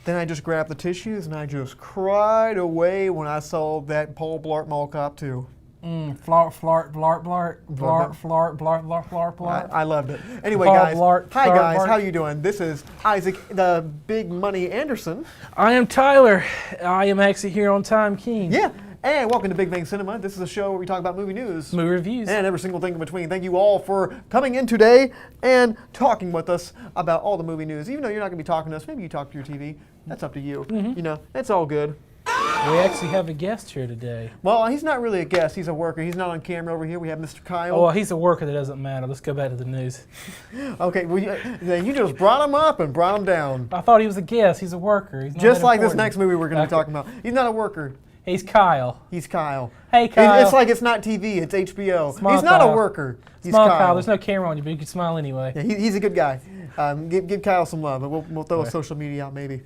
Then I just grabbed the tissues and I just cried away when I saw that Paul Blart Mall Cop 2. Flart, flart, blart, blart, blart, flart, blart, blart, blart, blart. I loved it. Anyway, Paul guys. Blart, Hi, Flart, guys. Blart. How you doing? This is Isaac, the Big Money Anderson. I am Tyler. I am actually here on Time King. Yeah. And welcome to Big Bang Cinema. This is a show where we talk about movie news. Movie reviews. And every single thing in between. Thank you all for coming in today and talking with us about all the movie news. Even though you're not going to be talking to us, maybe you talk to your TV. That's up to you. You know, it's all good. We actually have a guest here today. Well, he's not really a guest. He's a worker. He's not on camera over here. We have Mr. Kyle. Oh, well, he's a worker. That doesn't matter. Let's go back to the news. Okay, well, you just brought him up and brought him down. I thought he was a guest. He's a worker. He's not Just that like this important. next movie we're going to be talking about. He's not a worker. He's Kyle. He's Kyle. Hey, Kyle. It's like it's not TV. It's HBO. Smile, he's not Kyle. a worker. He's Smile, Kyle. There's no camera on you, but you can smile anyway. Yeah, he's a good guy. Give Kyle some love, and we'll throw a social media out maybe.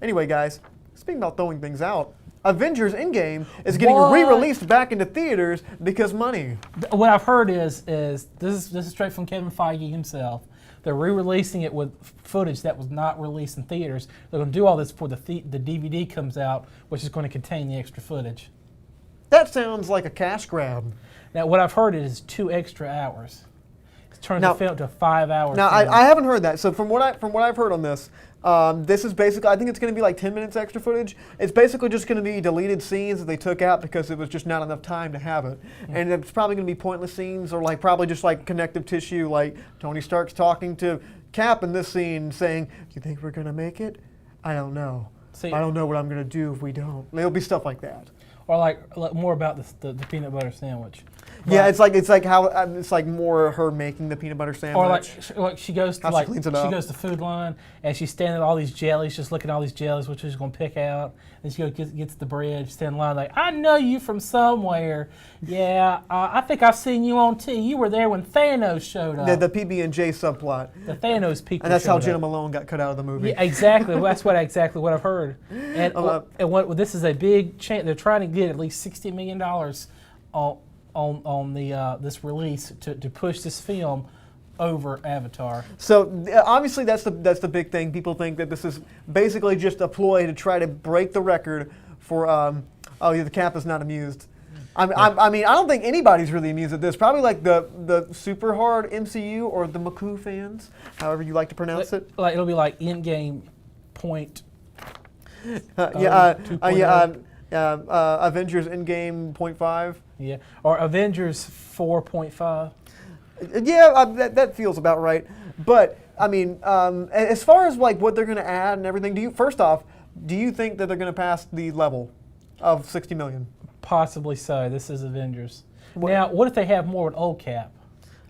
Anyway, guys, speaking about throwing things out, Avengers Endgame is getting re-released back into theaters because money. What I've heard is this is straight from Kevin Feige himself. They're re-releasing it with footage that was not released in theaters. They're going to do all this before the DVD comes out, which is going to contain the extra footage. That sounds like a cash grab. Now, what I've heard is 2 extra hours. It's turning the film to a 5-hour. Now, film. I haven't heard that. So from what I've heard on this, this is basically, I think it's going to be like 10 minutes extra footage. It's basically just going to be deleted scenes that they took out because it was just not enough time to have it. And it's probably going to be pointless scenes or like probably just like connective tissue, like Tony Stark's talking to Cap in this scene saying, "Do you think we're going to make it? I don't know. See, I don't know what I'm going to do if we don't." It'll be stuff like that. Or like more about the peanut butter sandwich. Yeah, it's like how it's like more her making the peanut butter sandwich. Or like she goes to How she cleans it up. she goes to Food Line and she's standing at all these jellies, just looking at all these jellies, which she's gonna pick out. And she gets the bread, she's standing in line like, "I know you from somewhere. Yeah, I think I've seen you on TV. You were there when Thanos showed up." The PB&J subplot. The Thanos people. And that's how showed Jenna up. Malone got cut out of the movie. Yeah, exactly. Well, that's exactly what I've heard. And this is a big chance. They're trying to get at least $60 million on this release to push this film over Avatar. So obviously that's the big thing. People think that this is basically just a ploy to try to break the record for. The Cap is not amused. I mean, I don't think anybody's really amused at this. Probably like the super hard MCU or the Maku fans, however you like to pronounce it. Like it'll be like Endgame point. Avengers Endgame 0.5. Yeah, or Avengers 4.5. Yeah, that feels about right. But I mean, as far as like what they're going to add and everything, do you think that they're going to pass the level of 60 million? Possibly so. This is Avengers. Now, what if they have more with old Cap?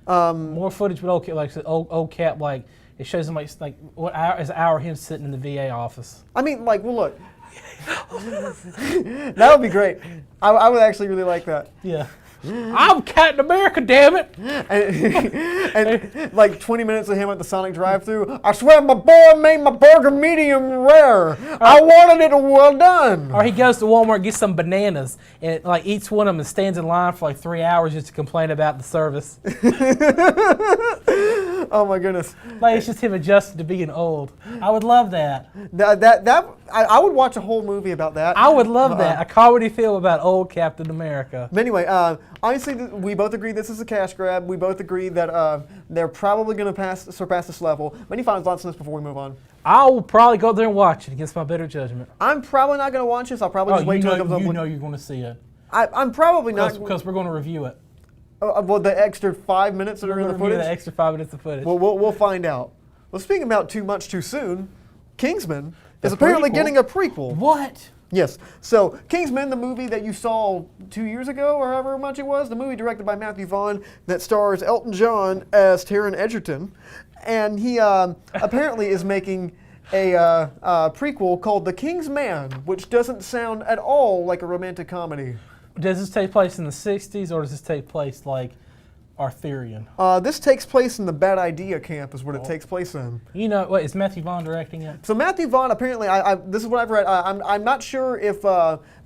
More footage with old Cap, like old Cap, like it shows them like what hour is an hour of him sitting in the VA office. I mean, like, well, look, that would be great. I would actually really like that. Yeah. I'm Captain America, damn it! And like 20 minutes of him at the Sonic drive-thru. "I swear my boy made my burger medium rare. I wanted it well done." Or he goes to Walmart and gets some bananas and like eats one of them and stands in line for like 3 hours just to complain about the service. Oh my goodness. Like it's just him adjusted to being old. I would love that. I would watch a whole movie about that. I would love that. A comedy film about old Captain America. But anyway, obviously we both agree this is a cash grab. We both agree that they're probably going to surpass this level. Any final thoughts on this before we move on? I'll probably go there and watch it against my better judgment. I'm probably not going to watch this. I'll probably just wait till it comes up. You know you're going to see it. I'm probably not. Because we're going to review it. Well, the extra 5 minutes that are in the footage? The extra 5 minutes of footage. Well, we'll find out. Well, speaking about too much too soon, Kingsman is apparently getting a prequel. What? Yes. So, Kingsman, the movie that you saw 2 years ago, or however much it was, the movie directed by Matthew Vaughn that stars Elton John as Taron Egerton. And he apparently is making a prequel called The King's Man, which doesn't sound at all like a romantic comedy. Does this take place in the 60s or does this take place like Arthurian? This takes place in the Bad Idea camp is what it takes place in. You know, what, is Matthew Vaughn directing it? So Matthew Vaughn, apparently, this is what I've read. I'm not sure if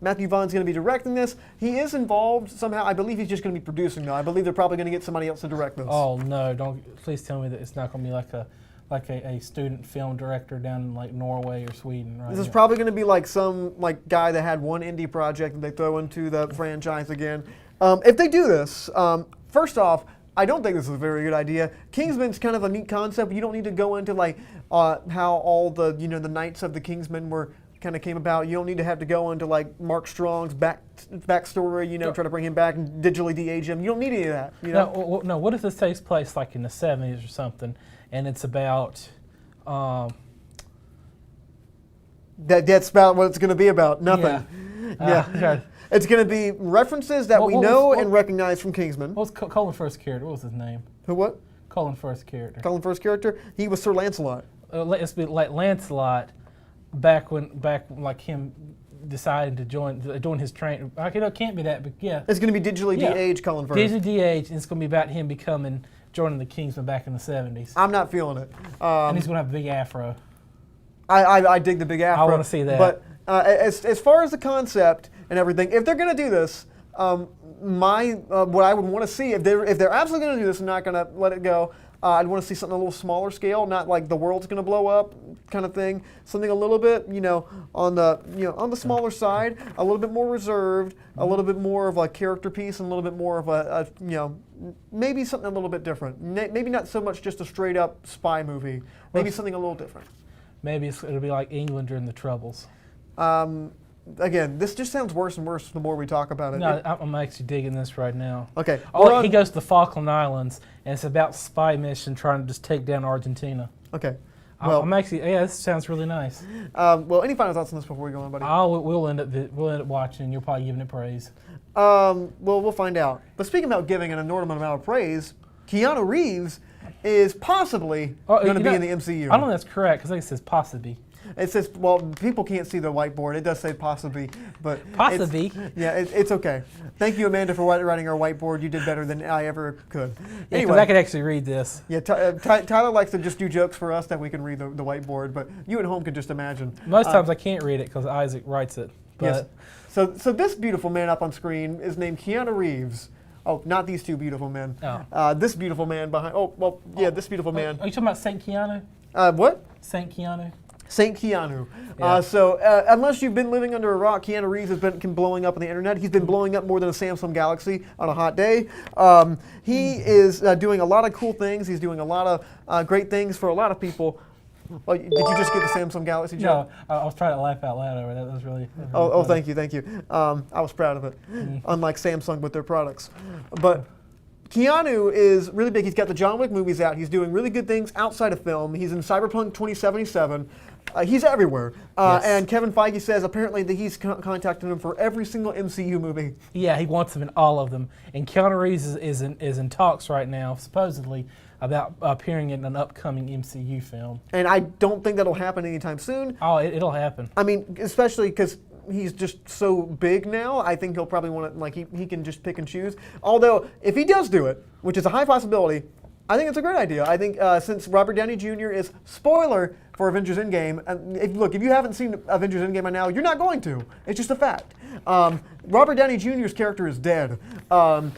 Matthew Vaughn's going to be directing this. He is involved somehow. I believe he's just going to be producing though. I believe they're probably going to get somebody else to direct this. Oh no! Don't please tell me that it's not going to be like like a student film director down in like Norway or Sweden, right? This is probably going to be like some like guy that had one indie project that they throw into the franchise again. If they do this, first off, I don't think this is a very good idea. Kingsman's kind of a neat concept. You don't need to go into like how all the the Knights of the Kingsmen were kind of came about. You don't need to have to go into like Mark Strong's backstory. Try to bring him back and digitally de-age him. You don't need any of that. No. What if this takes place like in the 70s or something, and it's about that's about what it's going to be about. Nothing. Yeah. It's going to be references that we know and recognize from Kingsman. What was Colin Firth's character? What was his name? Who? What? Colin Firth's character. Colin Firth's character? He was Sir Lancelot. It's been like Lancelot, back like him deciding to join his train. It can't be that, but yeah. It's going to be digitally de-aged Colin Firth. Digitally de-aged, and it's going to be about him joining the Kingsmen back in the 70s. I'm not feeling it. And he's going to have a big afro. I dig the big afro. I want to see that. But as far as the concept and everything, if they're going to do this, what I would want to see, if they're absolutely going to do this and not going to let it go, I'd want to see something a little smaller scale, not like the world's going to blow up kind of thing. Something a little bit, on the smaller side, a little bit more reserved, a little bit more of a character piece, and a little bit more of a maybe something a little bit different. Maybe not so much just a straight up spy movie. Maybe something a little different. Maybe it'll be like England during the Troubles. Again, this just sounds worse and worse the more we talk about it. No, I'm actually digging this right now. Okay. He goes to the Falkland Islands, and it's about spy mission trying to just take down Argentina. Okay. Well, this sounds really nice. Any final thoughts on this before we go on, buddy? We'll end up watching, and you're probably giving it praise. We'll find out. But speaking about giving an inordinate amount of praise, Keanu Reeves is possibly going to be in the MCU. I don't know if that's correct, because I think it says possibly. It says, well, people can't see the whiteboard. It does say possibly, but possibly. It's okay. Thank you, Amanda, for writing our whiteboard. You did better than I ever could. Yeah, because I could actually read this. Yeah, Tyler likes to just do jokes for us that we can read the whiteboard, but you at home could just imagine. Most times I can't read it because Isaac writes it. But yes. So this beautiful man up on screen is named Keanu Reeves. Oh, not these two beautiful men. Oh. This beautiful man behind. This beautiful man. Are you talking about Saint Keanu? What? Saint Keanu. Saint Keanu. Yeah. Unless you've been living under a rock, Keanu Reeves has been blowing up on the internet. He's been blowing up more than a Samsung Galaxy on a hot day. He is doing a lot of cool things. He's doing a lot of great things for a lot of people. Oh, did you just get the Samsung Galaxy joke? No, I was trying to laugh out loud over that. That was really thank you. I was proud of it. Unlike Samsung with their products. But Keanu is really big. He's got the John Wick movies out. He's doing really good things outside of film. He's in Cyberpunk 2077. He's everywhere. Yes. And Kevin Feige says apparently that he's contacted him for every single MCU movie. Yeah, he wants them in all of them. And Keanu Reeves is in talks right now, supposedly, about appearing in an upcoming MCU film. And I don't think that'll happen anytime soon. Oh, it'll happen. I mean, especially because he's just so big now. I think he'll probably want to, he can just pick and choose. Although, if he does do it, which is a high possibility, I think it's a great idea. I think since Robert Downey Jr. is, spoiler for Avengers Endgame, if you haven't seen Avengers Endgame by now, you're not going to. It's just a fact. Robert Downey Jr.'s character is dead. I've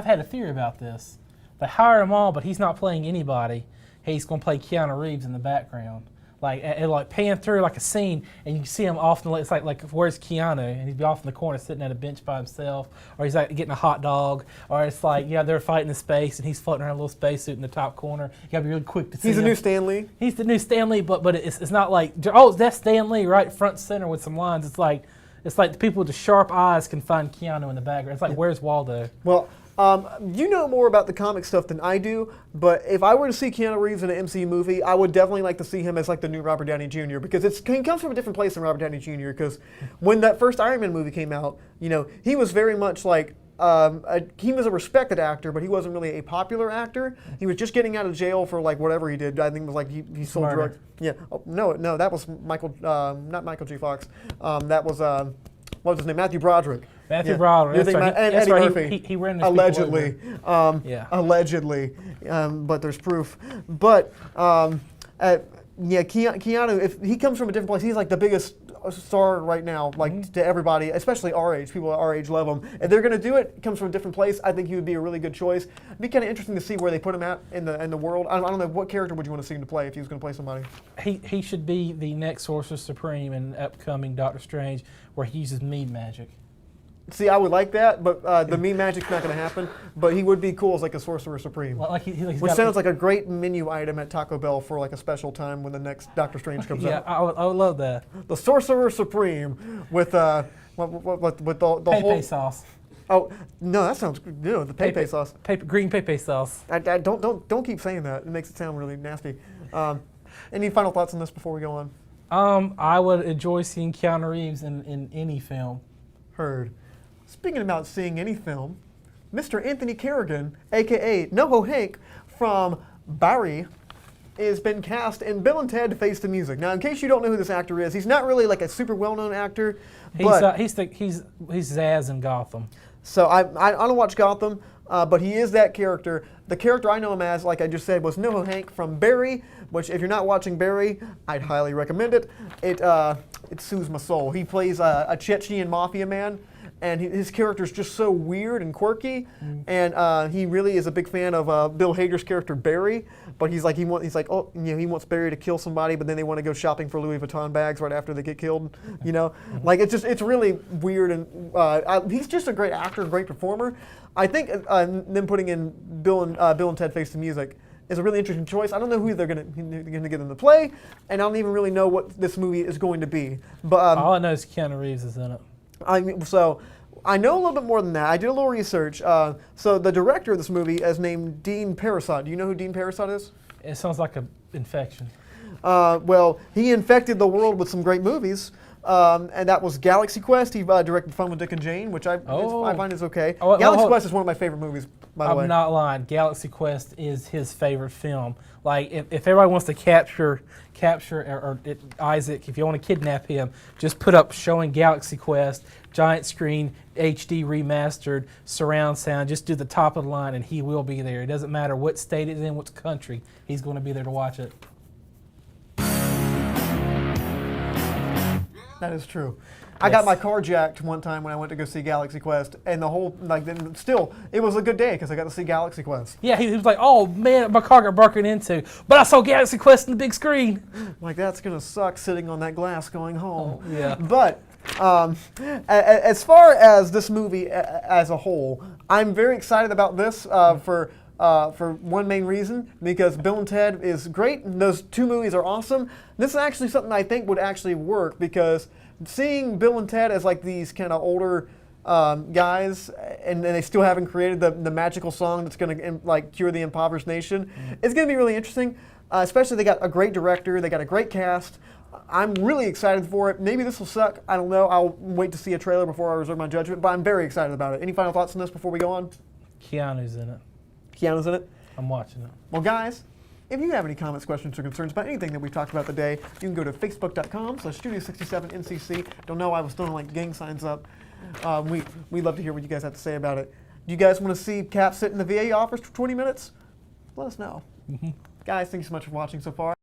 had a theory about this. They hire him all, but he's not playing anybody. He's going to play Keanu Reeves in the background. Like pan through like a scene, and you can see him off. It's like where's Keanu? And he'd be off in the corner sitting at a bench by himself, or he's like getting a hot dog, or it's like they're fighting in space, and he's floating around a little spacesuit in the top corner. You gotta be really quick to see. He's him. The new Stan Lee. He's the new Stan Lee, but it's not like that's Stan Lee right front center with some lines. It's like the people with the sharp eyes can find Keanu in the background. It's like where's Waldo? Well. You know more about the comic stuff than I do, but if I were to see Keanu Reeves in an MCU movie, I would definitely like to see him as like the new Robert Downey Jr. because he comes from a different place than Robert Downey Jr. Because when that first Iron Man movie came out, he was very much like he was a respected actor, but he wasn't really a popular actor. He was just getting out of jail for like whatever he did. I think it was like he sold drugs. Yeah. Oh, no, that was not Michael G. Fox. That was what was his name? Matthew Broderick. Matthew Broderick. And Eddie Murphy. He ran this allegedly. Allegedly. But there's proof. But Keanu, if he comes from a different place, he's like the biggest star right now, like to everybody, especially our age. People at our age love him. If they're going to do it, comes from a different place. I think he would be a really good choice. It'd be kind of interesting to see where they put him at in the world. I don't know, what character would you want to see him to play if he was going to play somebody? He should be the next Sorcerer Supreme in upcoming Doctor Strange, where he uses MIB magic. See, I would like that, but the MIB magic's not going to happen. But he would be cool as like a Sorcerer Supreme. Like which sounds like a great menu item at Taco Bell for like a special time when the next Doctor Strange comes out. Yeah, I would love that. The Sorcerer Supreme with the Pepe whole sauce. Oh no, that sounds good. No, the pepe sauce. Green pepe sauce. I don't keep saying that. It makes it sound really nasty. Any final thoughts on this before we go on? I would enjoy seeing Keanu Reeves in any film. Heard. Speaking about seeing any film, Mr. Anthony Kerrigan, a.k.a. NoHo Hank from Barry, has been cast in Bill and Ted Face the Music. Now, in case you don't know who this actor is, he's not really like a super well-known actor. He's Zaz in Gotham. So I don't watch Gotham, but he is that character. The character I know him as, like I just said, was NoHo Hank from Barry, which if you're not watching Barry, I'd highly recommend it. It soothes my soul. He plays a Chechen mafia man. And his character's just so weird and quirky, and he really is a big fan of Bill Hader's character Barry. But he wants Barry to kill somebody, but then they want to go shopping for Louis Vuitton bags right after they get killed. You know, like it's really weird, and he's just a great actor, a great performer. I think them putting in Bill and Ted Face the Music is a really interesting choice. I don't know who they're gonna get them to play, and I don't even really know what this movie is going to be. But all I know is Keanu Reeves is in it. So I know a little bit more than that. I did a little research. So the director of this movie is named Dean Parasot. Do you know who Dean Parasot is? It sounds like an infection. Well, he infected the world with some great movies. And that was Galaxy Quest. He directed Fun with Dick and Jane, which I find is okay. Galaxy Quest is one of my favorite movies, by the way. I'm not lying. Galaxy Quest is his favorite film. Like, if everybody wants to capture Isaac, if you want to kidnap him, just put up showing Galaxy Quest, giant screen, HD remastered, surround sound. Just do the top of the line, and he will be there. It doesn't matter what state it's in, what country. He's going to be there to watch it. That is true. I got my car jacked one time when I went to go see Galaxy Quest, and the whole, still, it was a good day because I got to see Galaxy Quest. Yeah, he was like, oh man, my car got broken into, but I saw Galaxy Quest on the big screen. Like, that's going to suck sitting on that glass going home. Oh, yeah. But as far as this movie as a whole, I'm very excited about this for one main reason, because Bill and Ted is great, and those two movies are awesome. This is actually something I think would actually work, because seeing Bill and Ted as like these kind of older guys, and they still haven't created the magical song that's going to like cure the impoverished nation, it's going to be really interesting. Especially they got a great director, they got a great cast. I'm really excited for it. Maybe this will suck. I don't know. I'll wait to see a trailer before I reserve my judgment, but I'm very excited about it. Any final thoughts on this before we go on? Keanu's in it. Keanu's in it? I'm watching it. Well, guys, if you have any comments, questions, or concerns about anything that we talked about today, you can go to facebook.com/Studio67NCC. Don't know, I was throwing like gang signs up. We'd love to hear what you guys have to say about it. Do you guys want to see Cap sit in the VA office for 20 minutes? Let us know. Guys, thank you so much for watching so far.